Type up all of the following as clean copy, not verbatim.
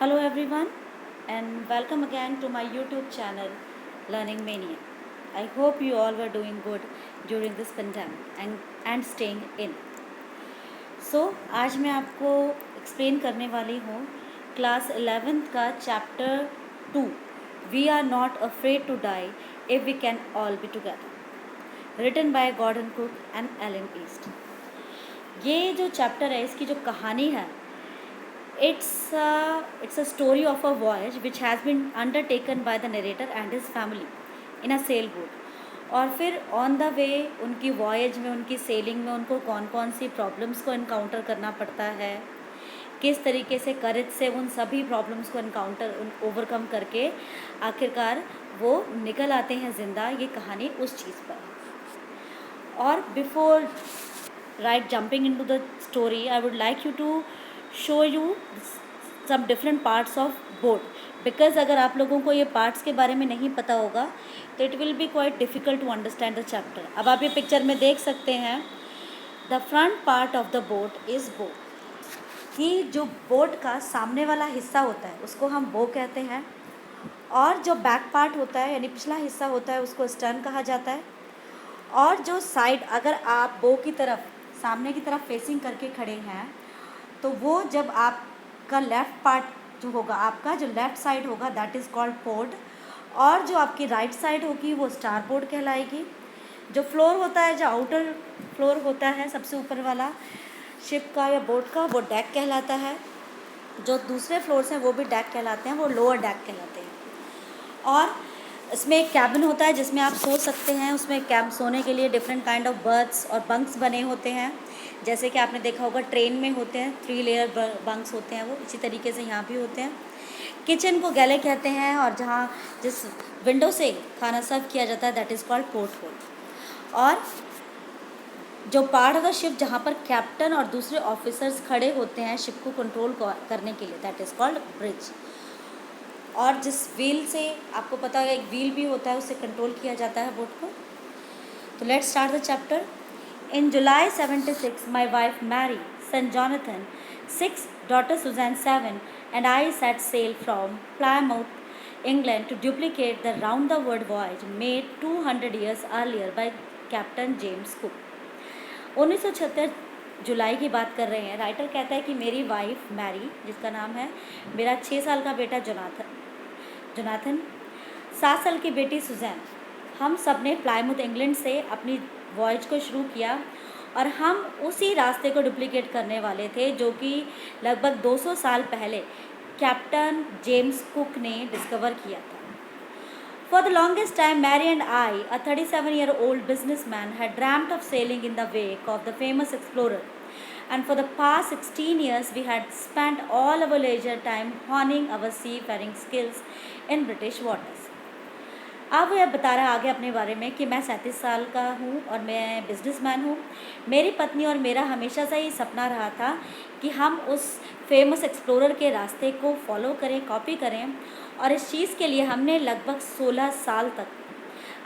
Hello everyone and welcome again to my YouTube channel Learning Mania. I hope you all were doing good during this pandemic and staying in. आज मैं आपको explain करने वाली हूँ class 11th का chapter 2 we are not afraid to die if we can all be together, written by Gordon Cook and Alan East. ये जो chapter है, इसकी जो कहानी है, it's a story of a voyage which has been undertaken by the narrator and his family in a sailboat। और फिर on the way उनकी वॉयज में, उनकी सेलिंग में उनको कौन कौन सी प्रॉब्लम्स को इनकाउंटर करना पड़ता है, किस तरीके से करेज से उन सभी प्रॉब्लम्स को ओवरकम करके आखिरकार वो निकल आते हैं ज़िंदा। ये कहानी उस चीज़ पर है। और before jumping into the story, I would like you to show you some different parts of boat, because अगर आप लोगों को ये पार्ट्स के बारे में नहीं पता होगा तो it will be quite difficult to understand the chapter. अब आप ये पिक्चर में देख सकते हैं, the front part of the boat is bow, कि जो बोट का सामने वाला हिस्सा होता है उसको हम बो कहते हैं, और जो बैक पार्ट होता है यानी पिछला हिस्सा होता है उसको स्टर्न कहा जाता है। और जो साइड, अगर आप बो की तरफ सामने की तरफ फेसिंग करके खड़े हैं तो वो जब आपका लेफ़्ट पार्ट जो होगा, आपका जो लेफ़्ट साइड होगा दैट इज़ कॉल्ड पोर्ट, और जो आपकी राइट साइड होगी वो स्टार बोर्ड कहलाएगी। जो फ्लोर होता है, जो आउटर फ्लोर होता है सबसे ऊपर वाला शिप का या बोट का, वो डेक कहलाता है। जो दूसरे फ्लोर्स हैं वो भी डेक कहलाते हैं, वो लोअर डेक कहलाते हैं। और इसमें एक कैबिन होता है जिसमें आप सो सकते हैं। उसमें सोने के लिए डिफरेंट काइंड ऑफ बर्थ्स और बंक्स बने होते हैं, जैसे कि आपने देखा होगा ट्रेन में होते हैं, 3 लेयर बंक्स होते हैं, वो इसी तरीके से यहाँ भी होते हैं। किचन को गैले कहते हैं, और जिस विंडो से खाना सर्व किया जाता है that is called porthole. और जो पार्ट ऑफ द शिप जहाँ पर कैप्टन और दूसरे ऑफिसर्स खड़े होते हैं शिप को कंट्रोल करने के लिए, दैट इज़ कॉल्ड ब्रिज। और जिस व्हील से, आपको पता है एक व्हील भी होता है, उससे कंट्रोल किया जाता है बोट को। तो let's start the chapter. In July 76 my wife Mary, son Jonathan 6, daughter Suzanne 7 and I set sail from Plymouth, England to duplicate the round-the-world voyage made 200 years earlier by Captain James Cook। 1976 जुलाई की बात कर रहे हैं। Writer कहता है कि मेरी wife Mary, जिसका नाम है, मेरा 6 साल का बेटा जोनाथन, 7 साल की बेटी सुजैन, हम सब ने प्लाईमाउथ इंग्लैंड से अपनी वॉयज को शुरू किया, और हम उसी रास्ते को डुप्लीकेट करने वाले थे जो कि लगभग 200 साल पहले कैप्टन जेम्स कुक ने डिस्कवर किया था। For the longest time, Mary and I, a 37-year-old businessman, had dreamt of sailing in the wake of the famous explorer. And for the past 16 years, we had spent all our leisure time honing our seafaring skills in British waters. अब वो बता रहा है आगे अपने बारे में कि मैं 37 साल का हूँ और मैं बिजनेसमैन हूँ। मेरी पत्नी और मेरा हमेशा से ही सपना रहा था कि हम उस फेमस एक्सप्लोरर के रास्ते को फॉलो करें, कॉपी करें, और इस चीज़ के लिए हमने लगभग 16 साल तक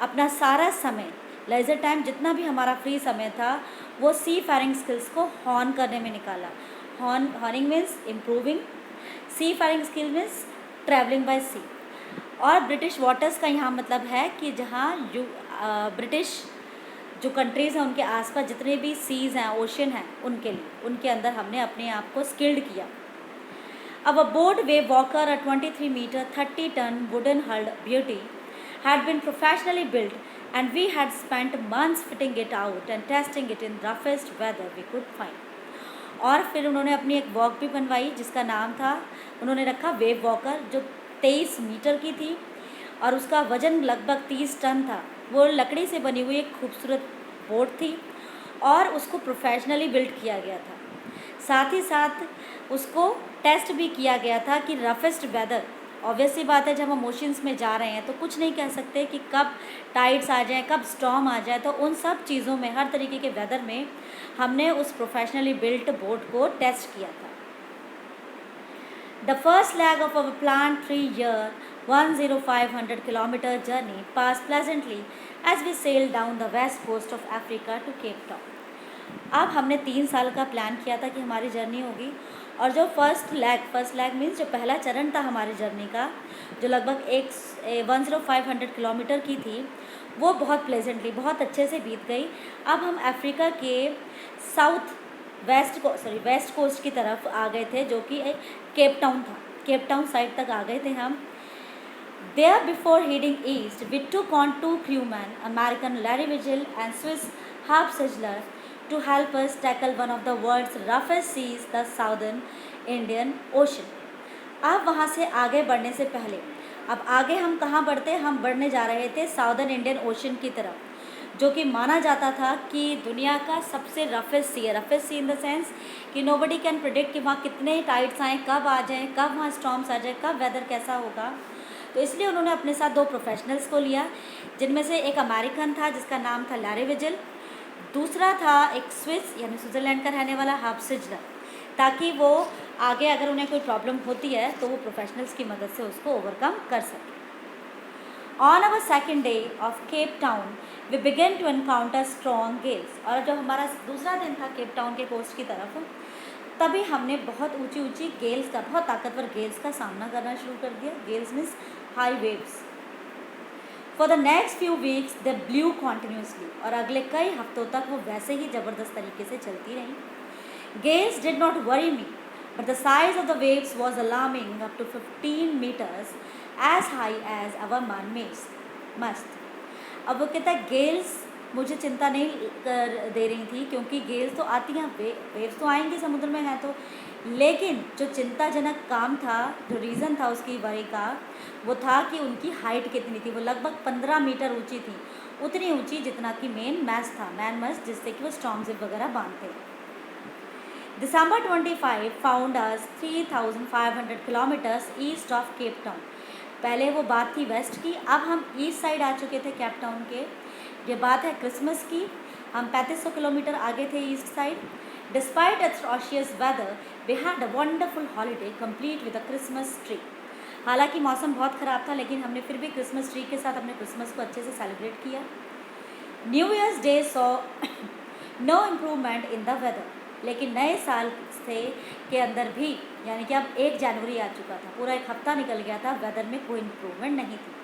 अपना सारा समय, लेजर टाइम, जितना भी हमारा फ्री समय था, वो सी फेरिंग स्किल्स को हॉर्न करने में निकाला। Horning means improving, seafaring skill means travelling by sea. और ब्रिटिश वाटर्स का यहाँ मतलब है कि जहाँ ब्रिटिश जो कंट्रीज़ हैं उनके आसपास जितने भी सीज़ हैं, ओशन हैं, उनके लिए, उनके अंदर हमने अपने आप को स्किल्ड किया। अब aboard wave walker, a 23 metre 30 tonne wooden hulled beauty had been professionally built, and we had spent months fitting it out and testing it in roughest weather we could find। और फिर उन्होंने अपनी एक walk भी बनवाई जिसका नाम था, उन्होंने रखा वेव वॉकर, जो 23 मीटर की थी और उसका वज़न लगभग 30 टन था। वो लकड़ी से बनी हुई एक खूबसूरत बोट थी और उसको प्रोफेशनली बिल्ड किया गया था। साथ ही साथ उसको टेस्ट भी किया गया था कि रफेस्ट वेदर, ऑब्वियस सी बात है जब हम ओशंस में जा रहे हैं तो कुछ नहीं कह सकते कि कब टाइड्स आ जाएं, कब स्टॉर्म आ जाए, तो उन सब चीज़ों में, हर तरीके के वेदर में हमने उस प्रोफेशनली बिल्ट बोट को टेस्ट किया था। The first leg of our planned 3-year 10500 kilometer journey passed pleasantly as we sailed down the west coast of Africa to Cape Town। अब हमने 3 साल का प्लान किया था कि हमारी जर्नी होगी, और जो फर्स्ट लैग मीन्स जो पहला चरण था हमारी जर्नी का, जो लगभग 10500 किलोमीटर की थी, वो बहुत प्लेजेंटली, बहुत अच्छे से बीत गई। अब हम अफ्रीका के वेस्ट कोस्ट की तरफ आ गए थे, जो कि एक केप टाउन था। केप टाउन साइड तक आ गए थे हम। There, before heading east, we took on 2 crewmen, American Larry Vigil and Swiss Herb Sigler, to help us tackle one of the world's roughest seas, the Southern Indian Ocean. अब वहाँ से आगे बढ़ने से पहले, अब आगे हम कहाँ बढ़ते, हम बढ़ने जा रहे थे साउदर्न इंडियन ओशन की तरफ, जो कि माना जाता था कि दुनिया का सबसे roughest sea in the sense कि नोबडी कैन प्रिडिक्ट कि वहाँ कितने टाइड्स आएँ, कब आ जाएँ, कब वहाँ स्टॉर्म्स आ जाए, कब वेदर कैसा होगा। तो इसलिए उन्होंने अपने साथ 2 प्रोफेशनल्स को लिया, जिनमें से एक अमेरिकन था जिसका नाम था लैरी विजिल, दूसरा था एक स्विस यानी स्विट्ज़रलैंड का रहने वाला हर्ब सिजलर, ताकि वो आगे अगर उन्हें कोई प्रॉब्लम होती है तो वो प्रोफेशनल्स की मदद से उसको ओवरकम कर सकें। On our second day of Cape Town we began to encounter strong gales. और जब हमारा दूसरा दिन था केप टाउन के कोस्ट की तरफ, तभी हमने बहुत ऊंची गेल्स का, बहुत ताकतवर गेल्स का सामना करना शुरू कर दिया। Gales means high waves. For the next few weeks they blue continuously, और अगले कई हफ्तों तक वो वैसे ही ज़बरदस्त तरीके से चलती रहीं। Gales did not worry me, but the size of the waves was alarming, up to 15 meters, as high as our main mast. अब वो कहता है गेल्स मुझे चिंता नहीं कर दे रही थी, क्योंकि गेल्स तो आती हैं, वेव्स तो आएंगी, समुद्र में हैं तो, लेकिन जो चिंताजनक काम था, जो रीज़न था उसकी वरी का, वो था कि उनकी हाइट कितनी थी। वो लगभग 15 मीटर ऊंची थी, उतनी ऊंची जितना कि मैन मस्ट जिससे कि वो स्टॉर्म जिप वगैरह बांधते। December 25 found us 3,500 kilometers east of Cape town. पहले वो बात थी वेस्ट की, अब हम ईस्ट साइड आ चुके थे केप टाउन के। ये बात है क्रिसमस की, हम 3500 किलोमीटर आगे थे east side. Despite atrocious weather, we had a wonderful holiday complete with a Christmas tree। हालांकि मौसम बहुत ख़राब था, लेकिन हमने फिर भी क्रिसमस ट्री के साथ अपने क्रिसमस को अच्छे से सेलिब्रेट किया। New year's day saw no improvement in the weather, लेकिन नए साल से के अंदर भी, यानी कि अब 1 जनवरी आ चुका था, पूरा 1 हफ्ता निकल गया था, वेदर में कोई इम्प्रूवमेंट नहीं थी।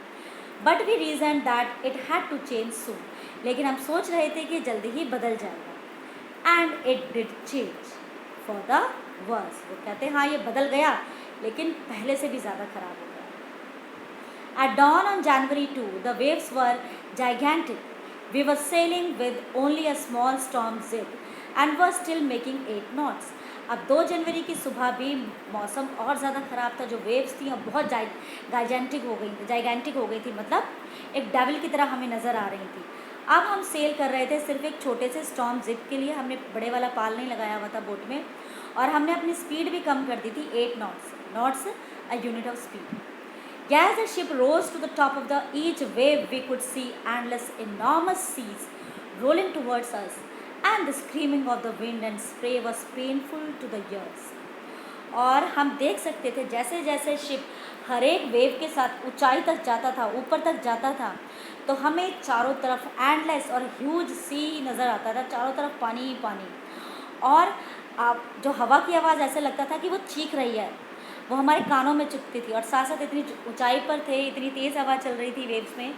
But we reason that it had to change soon, लेकिन हम सोच रहे थे कि जल्दी ही बदल जाएगा। And it did change for the worse. वो कहते हैं हाँ ये बदल गया, लेकिन पहले से भी ज़्यादा ख़राब हो गया। At dawn on January 2 the waves were gigantic. We were sailing with only a small storm zip and were still making 8 knots. अब 2 जनवरी की सुबह भी मौसम और ज़्यादा ख़राब था, जो वेव्स थी अब बहुत जाइगेंटिक हो गई थी, मतलब एक डेविल की तरह हमें नज़र आ रही थी। अब हम सेल कर रहे थे सिर्फ एक छोटे से स्टॉर्म जिप के लिए, हमने बड़े वाला पाल नहीं लगाया हुआ था बोट में, और हमने अपनी स्पीड भी कम कर दी थी, 8 knots a unit of speed. As the ship rose to the top of each wave, we could see endless, enormous seas rolling towards us, and the screaming of the wind and spray was painful to the ears. और हम देख सकते थे जैसे जैसे ship हर एक wave के साथ ऊंचाई तक जाता था, ऊपर तक जाता था, तो हमें चारों तरफ एंडलेस और ह्यूज सी नज़र आता था, चारों तरफ पानी ही पानी। और जो हवा की आवाज़ ऐसे लगता था कि वो चीख रही है, वो हमारे कानों में चुभती थी, और साथ साथ इतनी ऊंचाई पर थे, इतनी तेज़ हवा चल रही थी वेव्स में,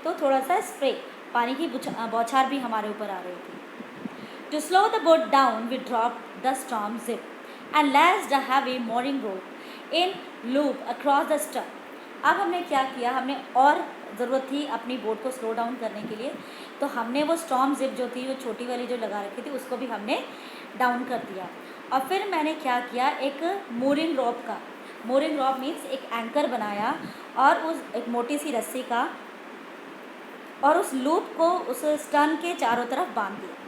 तो थोड़ा सा स्प्रे, पानी की बौछार भी हमारे ऊपर आ रही थी। To slow the boat down, we dropped the storm zip and lashed a heavy mooring rope in loop across the stern. अब हमने क्या किया, हमने और ज़रूरत थी अपनी बोट को स्लो डाउन करने के लिए, तो हमने वो स्टॉर्म जिप जो थी, वो छोटी वाली जो लगा रखी थी, उसको भी हमने डाउन कर दिया। और फिर मैंने क्या किया, एक mooring rope मीन्स एक एंकर बनाया, और उस एक मोटी सी रस्सी का, और उस लूप को उस स्टर्न के चारों तरफ बांध दिया।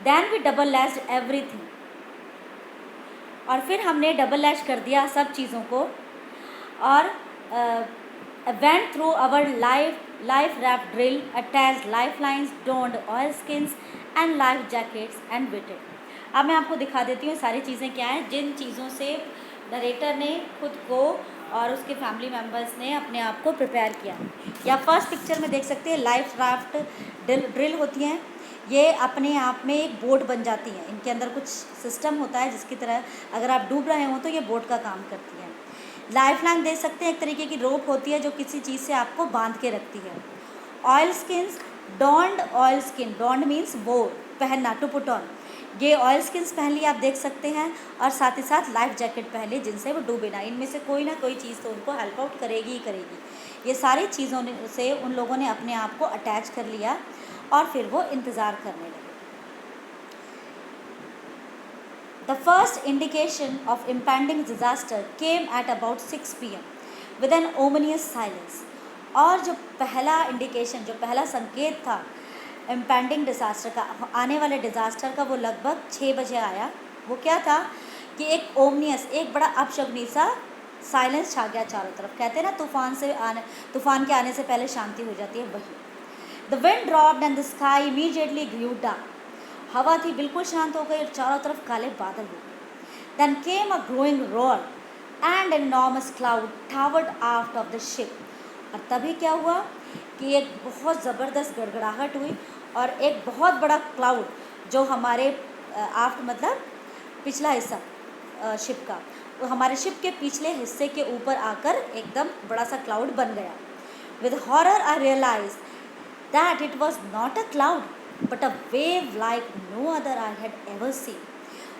Then we double lashed everything, और फिर हमने डबल लैश कर दिया सब चीज़ों को, और went through our life raft drill, attached lifelines, donned oil skins and life jackets and waited. अब मैं आपको दिखा देती हूँ सारी चीज़ें क्या हैं, जिन चीज़ों से नरेटर ने खुद को और उसके फैमिली मेम्बर्स ने अपने आप को प्रिपेयर किया। या फर्स्ट पिक्चर में देख सकते हैं लाइफ राफ्ट ड्रिल होती हैं, ये अपने आप में एक बोट बन जाती हैं। इनके अंदर कुछ सिस्टम होता है जिसकी तरह अगर आप डूब रहे हो तो ये बोट का काम करती हैं। लाइफ लाइन दे सकते हैं, एक तरीके की रोप होती है जो किसी चीज़ से आपको बांध के रखती है। Oil skins, dawned oil skin, dawned means वो पहनना, टू पुट ऑन। ये ऑयल स्किन्स पहन ली आप देख सकते हैं, और साथ ही साथ लाइफ जैकेट पहन ली जिनसे वो डूबे ना। इनमें से कोई ना कोई चीज़ तो उनको हेल्प आउट करेगी ही करेगी। ये सारी चीज़ों से उन लोगों ने अपने आप को अटैच कर लिया और फिर वो इंतज़ार करने लगे। The first indication of impending disaster came at about 6 p.m. with an ominous silence. और जो पहला इंडिकेशन, जो पहला संकेत था इम्पेंडिंग डिज़ास्टर का, आने वाले डिज़ास्टर का, वो लगभग 6 बजे आया। वो क्या था कि एक ओमनियस, एक बड़ा अपशगुनी सा साइलेंस छा गया चारों तरफ। कहते हैं ना तूफान के आने से पहले शांति हो जाती है, वही। The wind dropped and the sky immediately grew dark. हवा थी बिल्कुल शांत हो गई और चारों तरफ काले बादल हो गए। Then came a growing roar and enormous cloud towered out of the ship. और तभी क्या हुआ कि एक बहुत ज़बरदस्त गड़गड़ाहट हुई और एक बहुत बड़ा क्लाउड जो हमारे आफ्ट मतलब पिछला हिस्सा शिप का, वो हमारे शिप के पिछले हिस्से के ऊपर आकर एकदम बड़ा सा क्लाउड बन गया। With horror I realise that it was not a cloud but a wave like no other I had ever seen.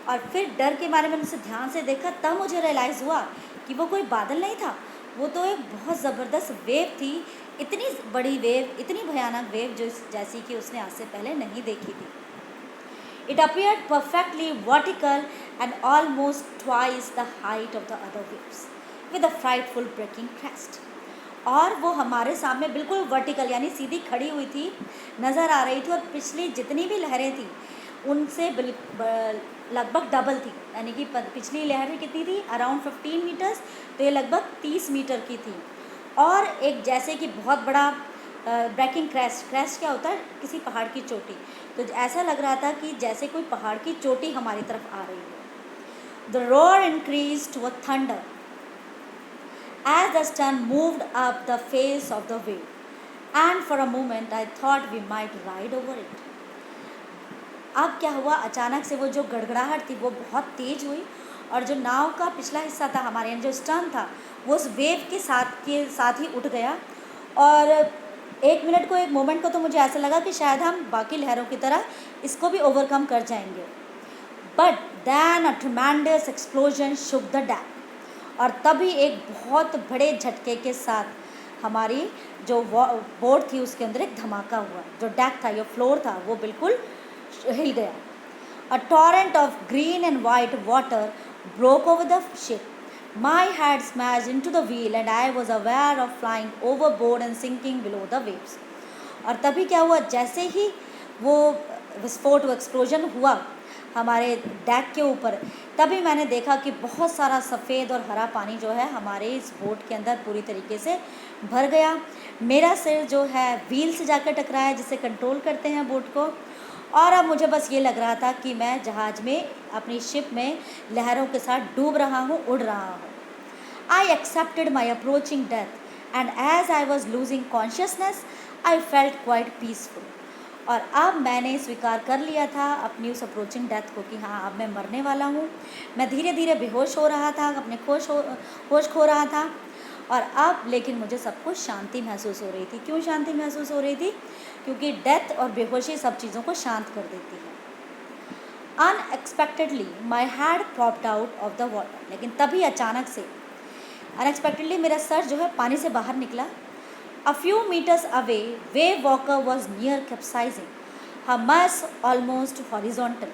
और फिर डर के मारे मैंने उसे ध्यान से देखा, तब मुझे रियलाइज़ हुआ कि वो कोई बादल नहीं था, वो तो एक बहुत ज़बरदस्त वेव थी। इतनी बड़ी वेव, इतनी भयानक वेव जो जैसी कि उसने आज से पहले नहीं देखी थी। It appeared perfectly vertical and almost twice the height of the other waves with a frightful breaking crest. और वो हमारे सामने बिल्कुल वर्टिकल यानी सीधी खड़ी हुई थी, नज़र आ रही थी, और पिछली जितनी भी लहरें थी उनसे लगभग डबल थी। यानी कि पिछली लहरें कितनी थी, अराउंड 15 मीटर्स, तो ये लगभग 30 मीटर की थी। और एक जैसे कि बहुत बड़ा ब्रेकिंग क्रेस्ट, क्रेस्ट क्या होता है, किसी पहाड़ की चोटी, तो ऐसा लग रहा था कि जैसे कोई पहाड़ की चोटी हमारी तरफ आ रही है। The roar increase to a thunder as the sun moved up the face of the wave, and for a moment I thought we might ride over it. अब क्या हुआ, अचानक से वो जो गड़गड़ाहट थी वो बहुत तेज़ हुई, और जो नाव का पिछला हिस्सा था हमारे यहाँ, जो स्टर्न था, वो उस वेव के साथ ही उठ गया। और एक मोमेंट को तो मुझे ऐसा लगा कि शायद हम बाकी लहरों की तरह इसको भी ओवरकम कर जाएंगे। But then a ट्रेमेंडस explosion shook the dam. और तभी एक बहुत बड़े झटके के साथ हमारी जो बोट थी उसके अंदर एक धमाका हुआ। जो डेक था, जो फ्लोर था, वो बिल्कुल हिल गया। A torrent of green and white water broke over the ship. My head smashed into the wheel and I was aware of flying overboard and sinking below the waves. और तभी क्या हुआ, जैसे ही वो विस्फोट, वो एक्सप्लोजन हुआ हमारे डेक के ऊपर, तभी मैंने देखा कि बहुत सारा सफ़ेद और हरा पानी जो है हमारे इस बोट के अंदर पूरी तरीके से भर गया। मेरा सिर जो है व्हील से जाकर टकराया, जिसे कंट्रोल करते हैं बोट को, और अब मुझे बस ये लग रहा था कि मैं जहाज़ में, अपनी शिप में लहरों के साथ डूब रहा हूँ, उड़ रहा हूँ। I accepted my approaching death and as I was losing consciousness I felt quite peaceful. और अब मैंने स्वीकार कर लिया था अपनी उस अप्रोचिंग डेथ को कि हाँ, अब मैं मरने वाला हूँ। मैं धीरे धीरे बेहोश हो रहा था, अपने होश खो रहा था। और अब लेकिन मुझे सब कुछ शांति महसूस हो रही थी। क्यों शांति महसूस हो रही थी? क्योंकि डेथ और बेहोशी सब चीज़ों को शांत कर देती है। Unexpectedly my head popped out of the water. लेकिन तभी अचानक से, अनएक्सपेक्टेडली मेरा सर जो है पानी से बाहर निकला। A few meters away, wave walker was near capsizing, her mass almost horizontal.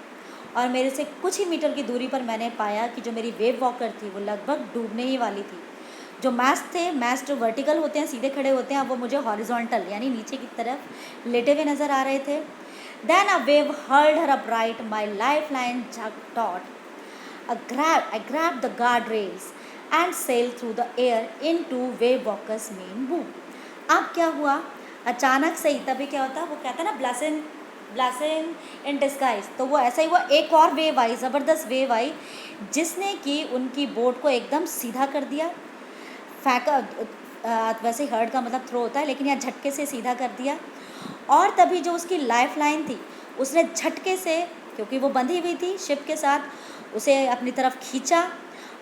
और मेरे से कुछ ही मीटर की दूरी पर मैंने पाया कि जो मेरी वेव वॉकर थी वो लगभग डूबने ही वाली थी। जो मैस्ट जो वर्टिकल होते हैं, सीधे खड़े होते हैं, अब वो मुझे हॉरिजॉन्टल यानी नीचे की तरफ लेटे हुए नज़र आ रहे थे। Then a wave hurled her upright, my lifeline taut. I grabbed the guardrails and sailed through the air into wave walker's main boom. अब क्या हुआ, अचानक से ही, तभी क्या होता है, वो कहता है ना ब्लेसिंग इन डिस्गाइज, तो वो ऐसा ही हुआ। एक और वेव आई, ज़बरदस्त वेव आई, जिसने कि उनकी बोट को एकदम सीधा कर दिया। फेंका, वैसे हर्ड का मतलब थ्रो होता है, लेकिन यहाँ झटके से सीधा कर दिया। और तभी जो उसकी लाइफ लाइन थी उसने झटके से, क्योंकि वो बंधी हुई थी शिप के साथ, उसे अपनी तरफ खींचा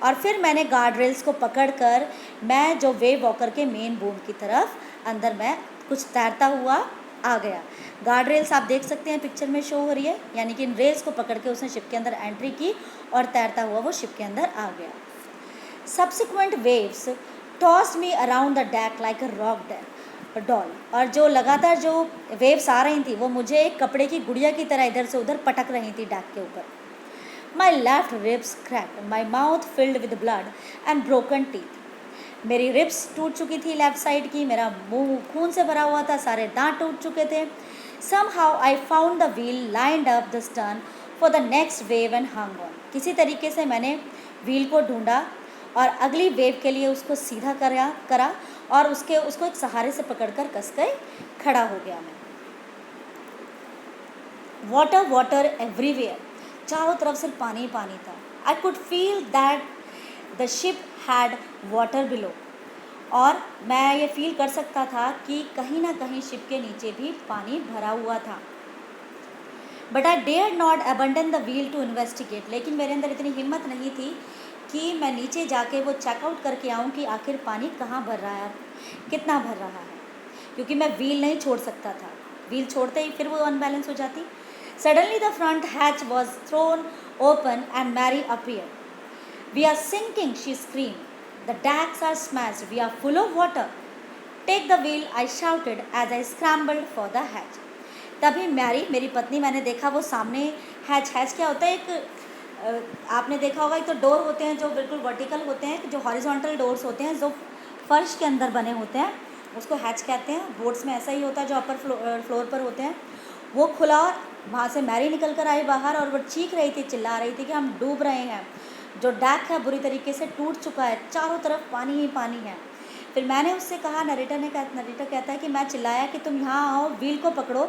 और फिर मैंने गार्ड रेल्स को पकड़कर मैं जो वेव वॉकर के मेन बूम की तरफ अंदर मैं कुछ तैरता हुआ आ गया। गार्ड रेल्स आप देख सकते हैं पिक्चर में शो हो रही है, यानी कि इन रेल्स को पकड़ के उसने शिप के अंदर एंट्री की और तैरता हुआ वो शिप के अंदर आ गया। Subsequent waves tossed me around the deck like a rock doll, और जो लगातार जो वेव्स आ रही थी वो मुझे एक कपड़े की गुड़िया की तरह इधर से उधर पटक रही थी डेक के ऊपर। My left ribs cracked, my mouth filled with blood and broken teeth. मेरी रिब्स टूट चुकी थी लेफ्ट साइड की, मेरा मुंह खून से भरा हुआ था, सारे दांत टूट चुके थे। Somehow I found the wheel lined up the stern for the next wave and hung on. किसी तरीके से मैंने व्हील को ढूंढा और अगली वेव के लिए उसको सीधा करा और उसको एक सहारे से पकड़कर कस के खड़ा हो गया मैं। वाटर वाटर एवरीवेयर, चारों तरफ सिर्फ पानी ही पानी था। I could feel that the ship had water below, और मैं ये फील कर सकता था कि कहीं ना कहीं शिप के नीचे भी पानी भरा हुआ था। But I dare not abandon the wheel to investigate, लेकिन मेरे अंदर इतनी हिम्मत नहीं थी कि मैं नीचे जाके वो चेकआउट करके आऊँ कि आखिर पानी कहाँ भर रहा है, कितना भर रहा है, क्योंकि मैं व्हील नहीं छोड़ सकता था। व्हील छोड़ते ही फिर वो अनबैलेंस हो जाती। Suddenly the front hatch was thrown open and Mary appear. We are sinking, she screamed. The decks are smashed. We are full of water. Take the wheel, I shouted as I scrambled for the hatch. तभी Mary, मेरी पत्नी, मैंने देखा वो सामने hatch क्या होता है, एक आपने देखा होगा, एक तो डोर होते हैं जो बिल्कुल वर्टिकल होते हैं, जो हॉरिजॉन्टल डोर्स होते हैं जो फर्श के अंदर बने होते हैं, उसको हैच कहते हैं। बोट्स में ऐसा ही होता है जो अपर फ्लोर पर होते हैं। वो खुला और वहाँ से मैरी निकल कर आई बाहर और वो चीख रही थी, चिल्ला रही थी कि हम डूब रहे हैं, जो डैक है बुरी तरीके से टूट चुका है, चारों तरफ पानी ही पानी है। फिर मैंने उससे कहा, नरेटर कहता है कि मैं चिल्लाया कि तुम यहाँ आओ, व्हील को पकड़ो,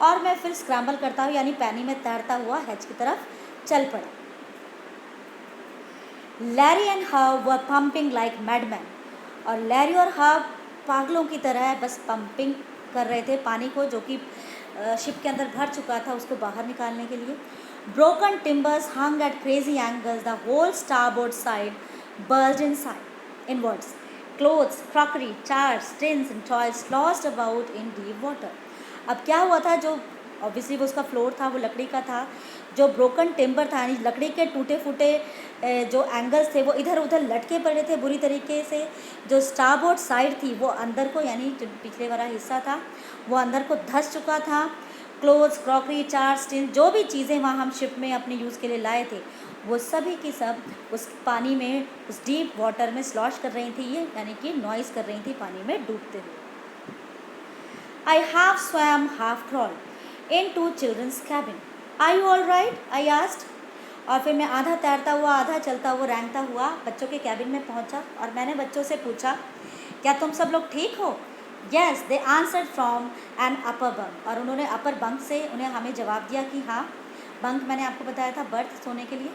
और मैं फिर स्क्रैम्बल करता हूँ, यानी पानी में तैरता हुआ हैच की तरफ चल पड़ा। लैरी एंड हव वर पंपिंग लाइक मैडमैन, और लैरी और हव पागलों की तरह बस पंपिंग कर रहे थे पानी को, जो कि शिप के अंदर भर चुका था, उसको बाहर निकालने के लिए। Broken timbers hung at crazy angles. The whole starboard side bulged inwards. Clothes, crockery, chairs, tins and toys lost about in deep water. अब क्या हुआ था, जो ऑब्वियसली वो उसका फ्लोर था वो लकड़ी का था, जो ब्रोकन टिम्बर था यानी लकड़ी के टूटे फूटे जो एंगल्स थे वो इधर उधर लटके पड़े थे बुरी तरीके से। जो स्टारबोर्ड साइड थी वो अंदर को, यानी जो पिछले वाला हिस्सा था वो अंदर को धंस चुका था। क्लोथ्स, क्रॉकरी, चार्स, टिन, जो भी चीज़ें वहाँ हम शिप में अपने यूज़ के लिए लाए थे वो सभी की सब उस पानी में, उस डीप वाटर में स्लॉश कर रही थी, ये यानी कि नॉइस कर रही थी पानी में डूबते हुए। I half swam, half crawled into children's cabin. Are you all right? I asked. और फिर मैं आधा तैरता हुआ आधा चलता हुआ रेंगता हुआ बच्चों के कैबिन में पहुंचा और मैंने बच्चों से पूछा, क्या तुम सब लोग ठीक हो? Yes, they answered from an upper bunk. और उन्होंने अपर बंक से हमें जवाब दिया कि हाँ, बंक मैंने आपको बताया था बर्थ सोने के लिए।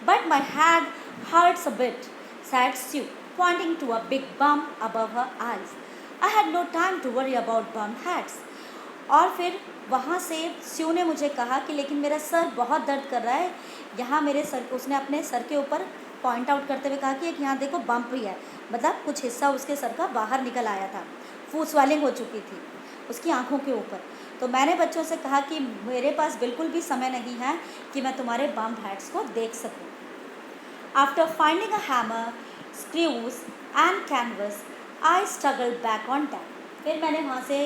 But my head hurts a bit, said Sue, pointing to a big bump above her eyes. I had no time to worry about bum heads. और फिर वहाँ से स्यू ने मुझे कहा कि लेकिन मेरा सर बहुत दर्द कर रहा है, यहाँ मेरे सर, उसने अपने सर के ऊपर पॉइंट आउट करते हुए कहा कि एक यहाँ देखो बम्प भी है, मतलब कुछ हिस्सा उसके सर का बाहर निकल आया था, स्वेलिंग हो चुकी थी उसकी आँखों के ऊपर। तो मैंने बच्चों से कहा कि मेरे पास बिल्कुल भी समय नहीं है कि मैं तुम्हारे बम्प हेड्स को देख सकूँ। After finding a hammer, screws and canvas, I struggle back on deck. फिर मैंने वहाँ से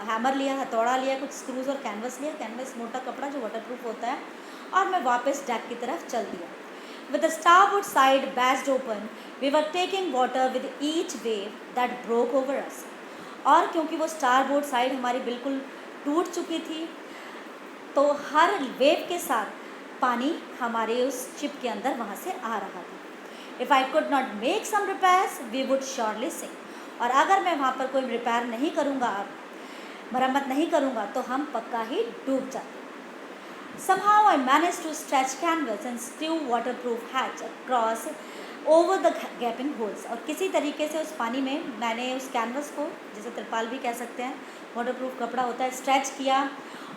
हैमर लिया, हथौड़ा लिया, कुछ स्क्रूज और कैनवस लिया, कैनवस मोटा कपड़ा जो वाटरप्रूफ होता है, और मैं वापस डेक की तरफ चल दिया। With the starboard side bashed open, we were taking water with each wave that broke over us. और क्योंकि वो स्टारबोर्ड साइड हमारी बिल्कुल टूट चुकी थी, तो हर वेव के साथ पानी हमारे उस शिप के अंदर वहाँ से आ रहा था। If I could not make some repairs, we would surely sink. और अगर मैं वहाँ पर कोई रिपेयर नहीं करूँगा, मरम्मत नहीं करूँगा, तो हम पक्का ही डूब जाते। Somehow I managed to stretch canvas and screw waterproof hatch across over the gaping holes. और किसी तरीके से उस पानी में मैंने उस कैनवस को, जिसे तिरपाल भी कह सकते हैं, वाटरप्रूफ कपड़ा होता है, स्ट्रेच किया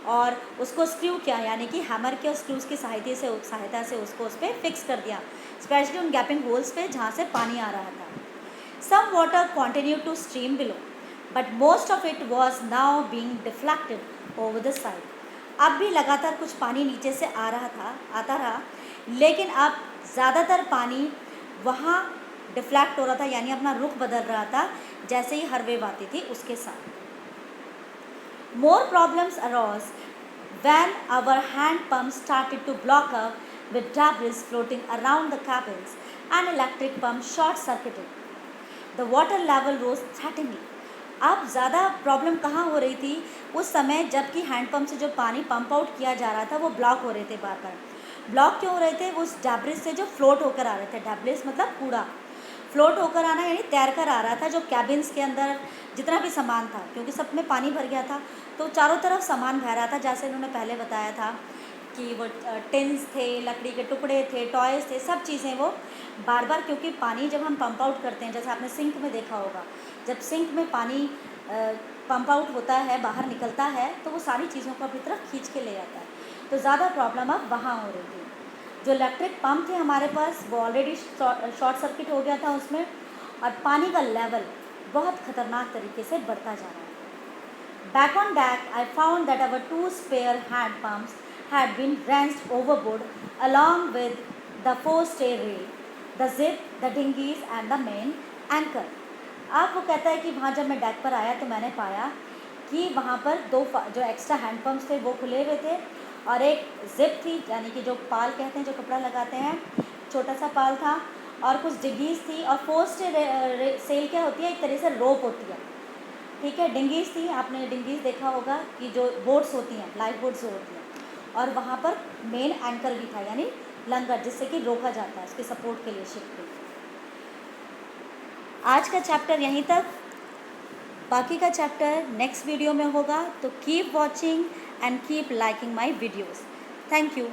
और उसको स्क्रू किया, यानी कि हैमर के और स्क्रूज की सहायता से उसको उस पर फिक्स कर दिया, स्पेशली उन गैपिंग होल्स पे जहाँ से पानी आ रहा था. Some water continued to stream below, but most of it was now being deflected over the side. अब भी लगातार कुछ पानी नीचे से आता रहा, लेकिन अब ज़्यादातर पानी वहाँ डिफ्लेक्ट हो रहा था, यानी अपना रुख बदल रहा था जैसे ही हर वेव आती थी उसके साथ. More problems arose when our hand pumps started to block up with debris floating around the cabins and electric pump short-circuited. The water level rose threateningly. अब ज़्यादा प्रॉब्लम कहाँ हो रही थी उस समय, जबकि हैंडपम्प से जो पानी पंप आउट किया जा रहा था वो ब्लॉक हो रहे थे बार बार. ब्लॉक क्यों हो रहे थे? वो उस डैब्रिस से जो फ्लोट होकर आ रहे थे, डैब्रिस मतलब कूड़ा, फ्लोट होकर आना यानी तैर कर आ रहा था, जो कैबिन्स के अंदर जितना भी सामान था, क्योंकि सब में पानी भर गया था तो चारों तरफ सामान बह रहा था. जैसे उन्होंने पहले बताया था कि वो टिन्स थे, लकड़ी के टुकड़े थे, टॉयज़ थे, सब चीज़ें वो बार बार, क्योंकि पानी जब हम पंप आउट करते हैं, जैसे आपने सिंक में देखा होगा, जब सिंक में पानी पंप आउट होता है, बाहर निकलता है, तो वो सारी चीज़ों को अपनी तरफ खींच के ले जाता है. तो ज़्यादा प्रॉब्लम अब वहाँ हो रही थी. जो इलेक्ट्रिक पंप थे हमारे पास वो ऑलरेडी शॉर्ट सर्किट हो गया था उसमें, और पानी का लेवल बहुत ख़तरनाक तरीके से बढ़ता जा रहा है. Back on deck, I found that our 2 spare hand pumps had been wrenched overboard along with the forestay rail, the zip, the dinghies and the main anchor. अब वो कहता है कि वहाँ जब मैं डेक पर आया तो मैंने पाया कि वहाँ पर 2 जो एक्स्ट्रा हैंड पम्प्स थे वो खुले हुए थे, और एक जिप थी, यानी कि जो पाल कहते हैं, जो कपड़ा लगाते हैं, छोटा सा पाल था, और कुछ डिंगीज़ थी. और फोर्स्टे सेल क्या होती है? एक तरह से रोप होती है, ठीक है. डिंगीज़ थी, आपने डिंगीज़ देखा होगा कि जो बोट्स होती हैं, लाइफ बोट्स जो होती हैं, और वहाँ पर मेन एंकर भी था, यानी लंगर, जिससे कि रोका जाता है उसके सपोर्ट के लिए शिप को. आज का चैप्टर यहीं तक, बाकी का चैप्टर नेक्स्ट वीडियो में होगा. तो keep watching and keep liking my videos. Thank you.